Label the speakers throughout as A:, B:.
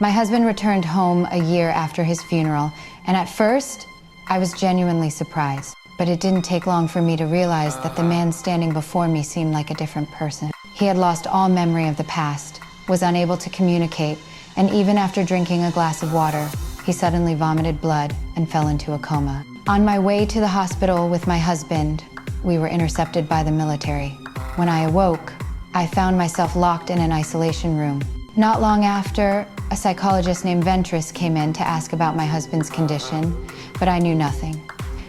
A: My husband returned home a year after his funeral, and at first, I was genuinely surprised. But it didn't take long for me to realize that the man standing before me seemed like a different person. He had lost all memory of the past, was unable to communicate, and even after drinking a glass of water, he suddenly vomited blood and fell into a coma. On my way to the hospital with my husband, we were intercepted by the military. When I awoke, I found myself locked in an isolation room. Not long after, a psychologist named Ventris came in to ask about my husband's condition, but I knew nothing.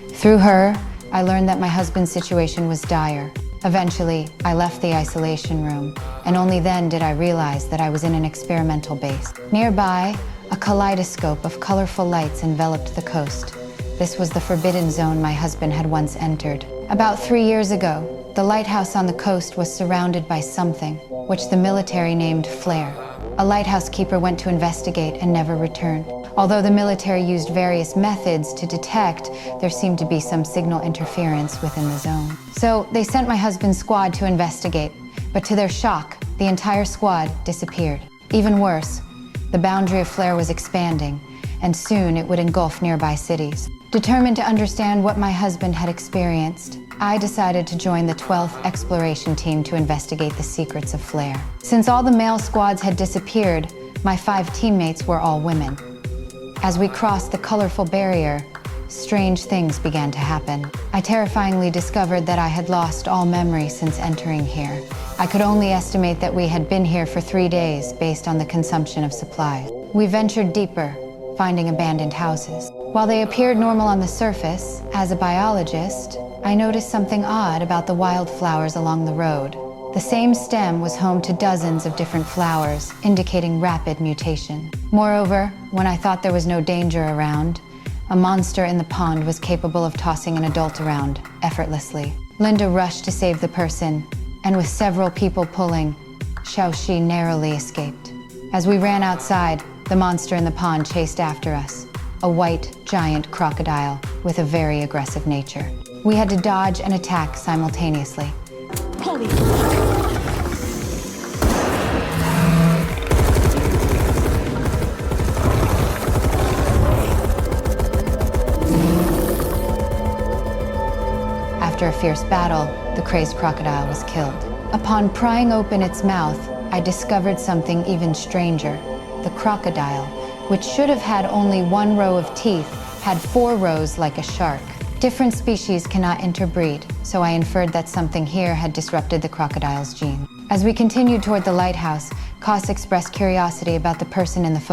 A: Through her, I learned that my husband's situation was dire. Eventually, I left the isolation room, and only then did I realize that I was in an experimental base. Nearby, a kaleidoscope of colorful lights enveloped the coast. This was the forbidden zone my husband had once entered. About 3 years ago, the lighthouse on the coast was surrounded by something, which the military named Flare. A lighthouse keeper went to investigate and never returned. Although the military used various methods to detect, there seemed to be some signal interference within the zone. So they sent my husband's squad to investigate, but to their shock, the entire squad disappeared. Even worse, the boundary of Flare was expanding, and soon it would engulf nearby cities. Determined to understand what my husband had experienced, I decided to join the 12th Exploration Team to investigate the secrets of Flare. Since all the male squads had disappeared, my 5 teammates were all women. As we crossed the colorful barrier, strange things began to happen. I terrifyingly discovered that I had lost all memory since entering here. I could only estimate that we had been here for 3 days based on the consumption of supplies. We ventured deeper, finding abandoned houses. While they appeared normal on the surface, as a biologist, I noticed something odd about the wildflowers along the road. The same stem was home to dozens of different flowers, indicating rapid mutation. Moreover, when I thought there was no danger around, a monster in the pond was capable of tossing an adult around effortlessly. Linda rushed to save the person, and with several people pulling, Xiaoxi narrowly escaped. As we ran outside, the monster in the pond chased after us, a white, giant crocodile with a very aggressive nature. We had to dodge and attack simultaneously.
B: Holy
A: After a fierce battle, the crazed crocodile was killed. Upon prying open its mouth, I discovered something even stranger. The crocodile, which should have had only 1 row of teeth, had 4 rows like a shark. Different species cannot interbreed, so I inferred that something here had disrupted the crocodile's gene. As we continued toward the lighthouse, Koss expressed curiosity about the person in the photo.